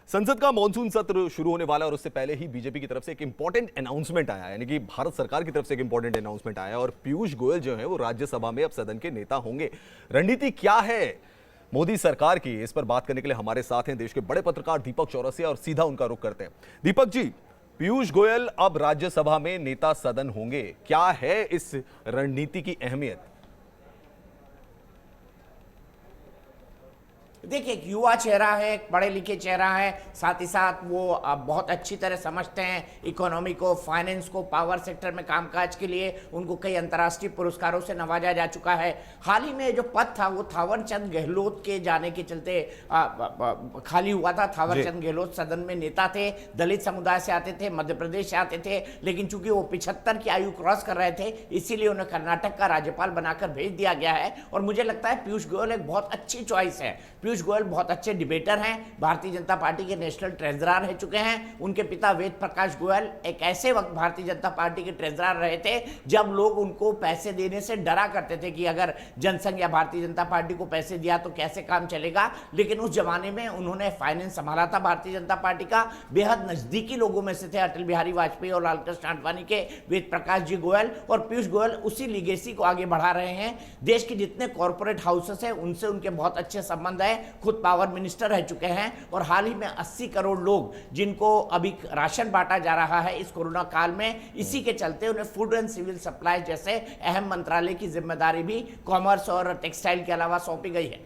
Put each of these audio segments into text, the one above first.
संसद का मॉनसून सत्र शुरू होने वाला है और उससे पहले ही बीजेपी की तरफ से एक इंपॉर्टेंट अनाउंसमेंट आया है, यानी कि भारत सरकार की तरफ से एक इंपॉर्टेंट अनाउंसमेंट आया है और पीयूष गोयल जो है वो राज्यसभा में अब सदन के नेता होंगे। रणनीति क्या है मोदी सरकार की, इस पर बात करने के लिए हमारे साथ हैं देश के बड़े पत्रकार दीपक चौरसिया और सीधा उनका रुख करते हैं। दीपक जी, पीयूष गोयल अब राज्यसभा में नेता सदन होंगे, क्या है इस रणनीति की अहमियत? देखिए, एक युवा चेहरा है, एक पढ़े लिखे चेहरा है, साथ ही साथ वो बहुत अच्छी तरह समझते हैं इकोनॉमी को, फाइनेंस को, पावर सेक्टर में कामकाज के लिए उनको कई अंतर्राष्ट्रीय पुरस्कारों से नवाजा जा चुका है। हाल ही में जो पद था वो थावरचंद गहलोत के जाने के चलते खाली हुआ था। थावरचंद गहलोत सदन में नेता थे, दलित समुदाय से आते थे, मध्य प्रदेश से आते थे, लेकिन चूंकि वो 75 की आयु क्रॉस कर रहे थे इसीलिए उन्हें कर्नाटक का राज्यपाल बनाकर भेज दिया गया है। और मुझे लगता है पीयूष गोयल एक बहुत अच्छी चॉइस है। पीयूष गोयल बहुत अच्छे डिबेटर हैं, भारतीय जनता पार्टी के नेशनल ट्रेजरर रह चुके हैं। उनके पिता वेद प्रकाश गोयल एक ऐसे वक्त भारतीय जनता पार्टी के ट्रेजरर रहे थे जब लोग उनको पैसे देने से डरा करते थे कि अगर जनसंघ या भारतीय जनता पार्टी को पैसे दिया तो कैसे काम चलेगा। लेकिन उस जमाने में उन्होंने फाइनेंस संभाला था भारतीय जनता पार्टी का। बेहद नजदीकी लोगों में से थे अटल बिहारी वाजपेयी और लालकृष्ण आडवाणी के वेद प्रकाश जी गोयल, और पीयूष गोयल उसी लीगेसी को आगे बढ़ा रहे हैं। देश के जितने कॉर्पोरेट हाउसेस हैं उनसे उनके बहुत अच्छे संबंध है, खुद पावर मिनिस्टर रह चुके हैं। और हाल ही में 80 करोड़ लोग जिनको अभी राशन बांटा जा रहा है इस कोरोना काल में, इसी के चलते उन्हें फूड एंड सिविल सप्लाई जैसे अहम मंत्रालय की जिम्मेदारी भी कॉमर्स और टेक्सटाइल के अलावा सौंपी गई है।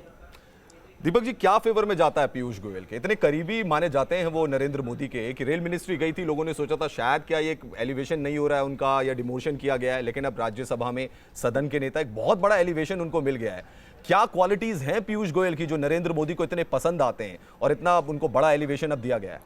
दीपक जी, क्या फेवर में जाता है पीयूष गोयल के? इतने करीबी माने जाते हैं वो नरेंद्र मोदी के कि रेल मिनिस्ट्री गई थी, लोगों ने सोचा था शायद क्या ये एलिवेशन नहीं हो रहा है उनका या डिमोशन किया गया है, लेकिन अब राज्यसभा में सदन के नेता, एक बहुत बड़ा एलिवेशन उनको मिल गया है। क्या क्वालिटीज हैं पीयूष गोयल की जो नरेंद्र मोदी को इतने पसंद आते हैं और इतना उनको बड़ा एलिवेशन अब दिया गया है?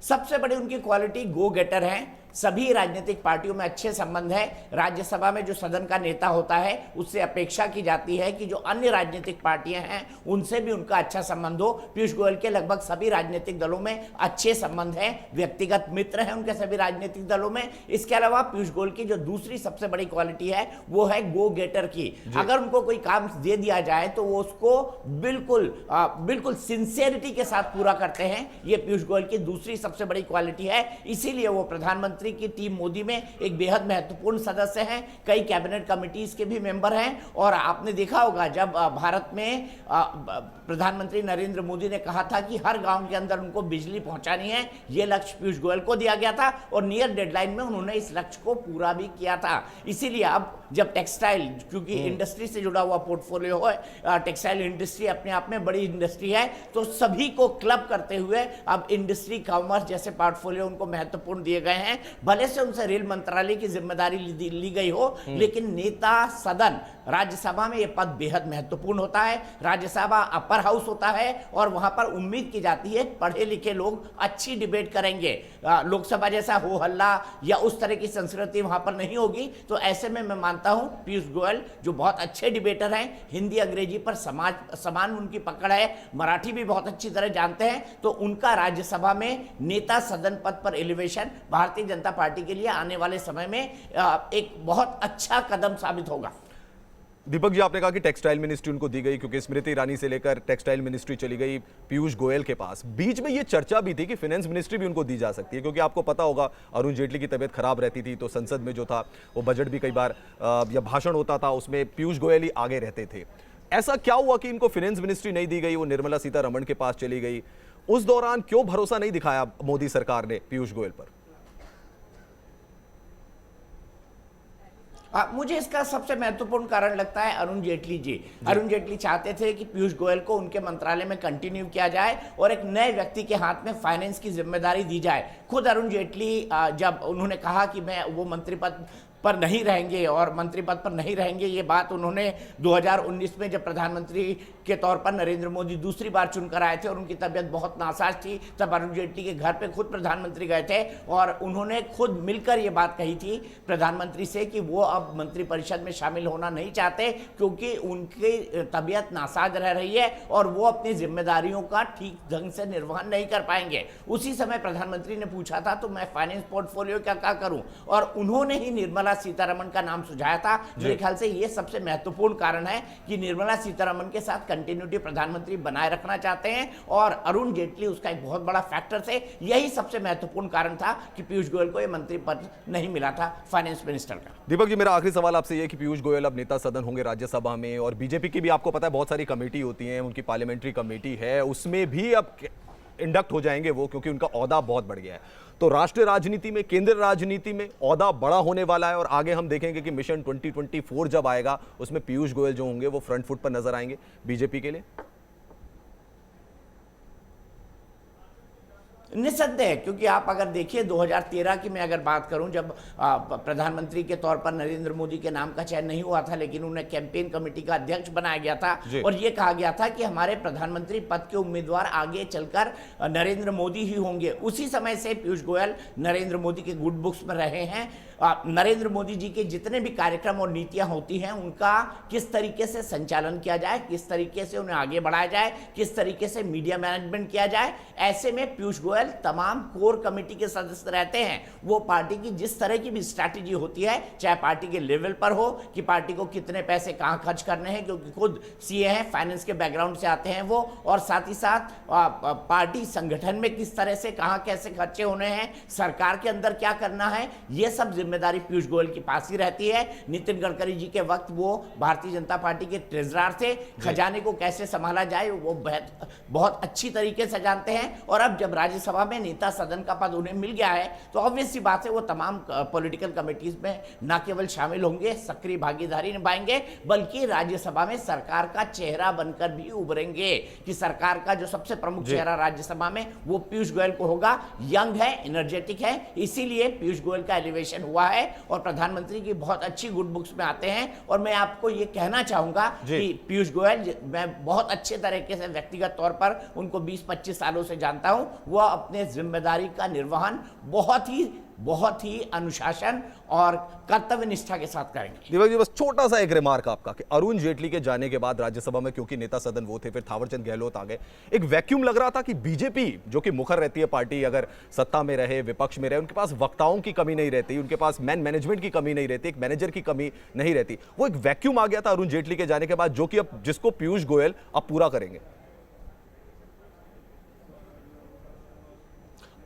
सबसे बड़ी उनकी क्वालिटी गो गेटर है। सभी राजनीतिक पार्टियों में अच्छे संबंध है। राज्यसभा में जो सदन का नेता होता है उससे अपेक्षा की जाती है कि जो अन्य राजनीतिक पार्टियां हैं उनसे भी उनका अच्छा संबंध हो। पीयूष गोयल के लगभग सभी राजनीतिक दलों में अच्छे संबंध हैं, व्यक्तिगत मित्र हैं उनके सभी राजनीतिक दलों में। इसके अलावा पीयूष गोयल की जो दूसरी सबसे बड़ी क्वालिटी है वो है गो गेटर की। अगर उनको कोई काम दे दिया जाए तो वो उसको बिल्कुल सिंसियरिटी के साथ पूरा करते हैं। ये पीयूष गोयल की दूसरी सबसे बड़ी क्वालिटी है। इसीलिए वो प्रधानमंत्री की टीम मोदी में एक बेहद महत्वपूर्ण सदस्य हैं, कई कैबिनेट कमिटीज के भी मेंबर हैं। और आपने देखा होगा जब भारत में प्रधानमंत्री नरेंद्र मोदी ने कहा था कि हर गांव के अंदर उनको बिजली पहुंचानी है, यह लक्ष्य पीयूष गोयल को दिया गया था और नियर डेडलाइन में उन्होंने इस लक्ष्य को पूरा भी किया था। इसीलिए अब जब टेक्सटाइल, क्योंकि इंडस्ट्री से जुड़ा हुआ पोर्टफोलियो है, टेक्सटाइल इंडस्ट्री अपने आप में बड़ी इंडस्ट्री है, तो सभी को क्लब करते हुए अब इंडस्ट्री, कॉमर्स जैसे पोर्टफोलियो उनको महत्वपूर्ण दिए गए हैं। भले से उनसे रेल मंत्रालय की जिम्मेदारी ली गई हो, लेकिन नेता सदन राज्यसभा में यह पद बेहद महत्वपूर्ण होता है। राज्यसभा अपर हाउस होता है और वहां पर उम्मीद की जाती है पढ़े लिखे लोग अच्छी डिबेट करेंगे। लोकसभा जैसा हो हल्ला या उस तरह की संस्कृति वहां पर नहीं होगी। तो ऐसे में मैं मानता हूं पीयूष गोयल जो बहुत अच्छे डिबेटर हैं, हिंदी अंग्रेजी पर समान उनकी पकड़ है, मराठी भी बहुत अच्छी तरह जानते हैं, तो उनका राज्यसभा में नेता सदन पद पर एलिवेशन भारतीय जनता पार्टी के लिए आने वाले समय में एक बहुत अच्छा कदम साबित होगा। दीपक जी, आपने कहा कि टेक्सटाइल मिनिस्ट्री उनको दी गई क्योंकि स्मृति ईरानी से लेकर टेक्सटाइल मिनिस्ट्री चली गई पीयूष गोयल के पास। बीच में ये चर्चा भी थी कि फाइनेंस मिनिस्ट्री भी उनको दी जा सकती है, क्योंकि आपको पता होगा अरुण जेटली की तबीयत खराब रहती थी, तो संसद में जो था वो बजट भी कई बार या भाषण होता था उसमें पीयूष गोयल ही आगे रहते थे। ऐसा क्या हुआ कि इनको फाइनेंस मिनिस्ट्री नहीं दी गई, वो निर्मला सीतारमण के पास चली गई? उस दौरान क्यों भरोसा नहीं दिखाया मोदी सरकार ने पीयूष गोयल पर? मुझे इसका सबसे महत्वपूर्ण कारण लगता है अरुण जेटली जी। अरुण जेटली चाहते थे कि पीयूष गोयल को उनके मंत्रालय में कंटिन्यू किया जाए और एक नए व्यक्ति के हाथ में फाइनेंस की जिम्मेदारी दी जाए। खुद अरुण जेटली जब उन्होंने कहा कि मैं वो मंत्री पद पर नहीं रहेंगे और मंत्री पद पर नहीं रहेंगे, ये बात उन्होंने 2019 में जब प्रधानमंत्री के तौर पर नरेंद्र मोदी दूसरी बार चुनकर आए थे और उनकी तबीयत बहुत नासाज थी, तब अरुण जेटली के घर पे खुद प्रधानमंत्री गए थे और उन्होंने खुद मिलकर ये बात कही थी प्रधानमंत्री से कि वो अब मंत्रिपरिषद में शामिल होना नहीं चाहते क्योंकि उनकी तबीयत नासाज रह रही है और वो अपनी जिम्मेदारियों का ठीक ढंग से निर्वहन नहीं कर पाएंगे। उसी समय प्रधानमंत्री ने पूछा था तो मैं फाइनेंस पोर्टफोलियो क्या करूं, और उन्होंने ही निर्मला सीतारमण का नाम सुझाया था। मेरे ख्याल से ये सबसे महत्वपूर्ण कारण है कि निर्मला सीतारमण के साथ कंटिन्यूटी प्रधानमंत्री बनाए रखना चाहते हैं, और अरुण जेटली उसका एक बहुत बड़ा फैक्टर थे। यही सबसे महत्वपूर्ण कारण था कि पीयूष गोयल को यह मंत्री पद नहीं मिला था फाइनेंस मिनिस्टर का। दीपक जी, मेरा आखिरी सवाल आपसे ये कि पीयूष गोयल अब नेता सदन होंगे राज्यसभा में, और बीजेपी की भी आपको पता है बहुत सारी कमेटी होती हैं, उनकी पार्लियामेंट्री कमेटी है, उसमें भी अब इंडक्ट हो जाएंगे वो, क्योंकि उनका ओहदा बहुत बढ़ गया है। तो राष्ट्रीय राजनीति में, केंद्रीय राजनीति में ओहदा बड़ा होने वाला है, और आगे हम देखेंगे कि मिशन 2024 जब आएगा उसमें पीयूष गोयल जो होंगे वो फ्रंट फुट पर नजर आएंगे बीजेपी के लिए। निस्संदेह, क्योंकि आप अगर देखिए 2013 की मैं अगर बात करूं, जब प्रधानमंत्री के तौर पर नरेंद्र मोदी के नाम का चयन नहीं हुआ था, लेकिन उन्हें कैंपेन कमेटी का अध्यक्ष बनाया गया था, और ये कहा गया था कि हमारे प्रधानमंत्री पद के उम्मीदवार आगे चलकर नरेंद्र मोदी ही होंगे। उसी समय से पीयूष गोयल नरेंद्र मोदी के गुड बुक्स में रहे हैं। नरेंद्र मोदी जी के जितने भी कार्यक्रम और नीतियां होती हैं, उनका किस तरीके से संचालन किया जाए, किस तरीके से उन्हें आगे बढ़ाया जाए, किस तरीके से मीडिया मैनेजमेंट किया जाए, ऐसे में पीयूष गोयल तमाम कोर कमेटी के सदस्य रहते हैं। वो पार्टी की जिस तरह की भी स्ट्रैटेजी होती है, चाहे पार्टी के लेवल पर हो कि पार्टी को कितने पैसे कहां खर्च करने हैं, क्योंकि खुद सीए हैं, फाइनेंस के बैकग्राउंड से आते हैं वो, और साथ ही साथ पार्टी संगठन में किस तरह से कहां कैसे खर्चे होने हैं, सरकार के अंदर क्या करना है, ये सब जिम्मेदारी पीयूष गोयल के पास ही रहती है। नितिन गडकरी जी के वक्त वो भारतीय जनता पार्टी के ट्रेजरर थे, खजाने को कैसे संभाला जाए वो बहुत अच्छी तरीके से जानते हैं। और अब जब राज्यसभा में नेता सदन का पद उन्हें मिल गया है, तो ऑब्वियस सी बात है वो तमाम पॉलिटिकल कमेटीज में न केवल शामिल होंगे, सक्रिय भागीदारी निभाएंगे, बल्कि राज्यसभा में सरकार का चेहरा बनकर भी उभरेंगे। कि सरकार का जो सबसे प्रमुख चेहरा राज्यसभा में वो पीयूष गोयल को होगा। यंग है, एनर्जेटिक है, इसीलिए पीयूष गोयल का एलिवेशन हुआ है, और प्रधानमंत्री की बहुत अच्छी गुड बुक्स में आते हैं। और मैं आपको ये कहना चाहूंगा कि पीयूष गोयल, मैं बहुत अच्छे तरीके से व्यक्तिगत तौर पर उनको 20-25 सालों से जानता हूं, वो अपने जिम्मेदारी का निर्वहन बहुत ही अनुशासन और कर्तव्य निष्ठा के साथ करेंगे। दीपक जी, बस छोटा सा एक रिमार्क आपका कि अरुण जेटली के जाने के बाद राज्यसभा में, क्योंकि नेता सदन वो थे, फिर थावरचंद गहलोत आ गए, एक वैक्यूम लग रहा था कि बीजेपी जो कि मुखर रहती है पार्टी, अगर सत्ता में रहे, विपक्ष में रहे, उनके पास वक्ताओं की कमी नहीं रहती, उनके पास मैनेजमेंट की कमी नहीं रहती, एक मैनेजर की कमी नहीं रहती। वो एक वैक्यूम आ गया था अरुण जेटली के जाने के बाद, जो कि अब जिसको पीयूष गोयल अब पूरा करेंगे।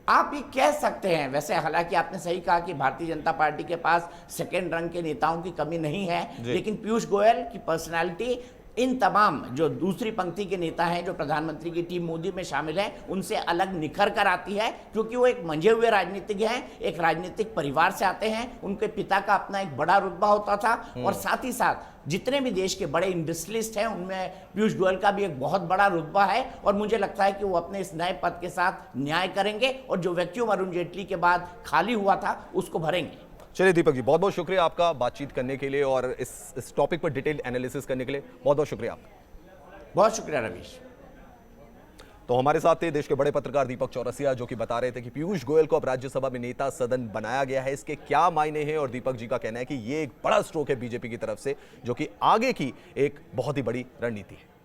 आप ये कह सकते हैं। वैसे हालांकि आपने सही कहा कि भारतीय जनता पार्टी के पास सेकेंड रंग के नेताओं की कमी नहीं है, लेकिन पीयूष गोयल की पर्सनालिटी इन तमाम जो दूसरी पंक्ति के नेता हैं, जो प्रधानमंत्री की टीम मोदी में शामिल हैं, उनसे अलग निखर कर आती है, क्योंकि वो एक मंझे हुए राजनीतिज्ञ हैं, एक राजनीतिक परिवार से आते हैं। उनके पिता का अपना एक बड़ा रुतबा होता था, और साथ ही साथ जितने भी देश के बड़े इंडस्ट्रियलिस्ट हैं, उनमें पीयूष गोयल का भी एक बहुत बड़ा रुतबा है। और मुझे लगता है कि वो अपने इस नए पद के साथ न्याय करेंगे, और जो वैक्यूम अरुण जेटली के बाद खाली हुआ था उसको भरेंगे। चलिए दीपक जी, बहुत बहुत शुक्रिया आपका बातचीत करने के लिए, और इस टॉपिक पर डिटेल एनालिसिस करने के लिए बहुत बहुत शुक्रिया आपका। बहुत शुक्रिया रवीश। तो हमारे साथ थे देश के बड़े पत्रकार दीपक चौरसिया, जो कि बता रहे थे कि पीयूष गोयल को अब राज्यसभा में नेता सदन बनाया गया है, इसके क्या मायने हैं, और दीपक जी का कहना है कि ये एक बड़ा स्ट्रोक है बीजेपी की तरफ से, जो कि आगे की एक बहुत ही बड़ी रणनीति है।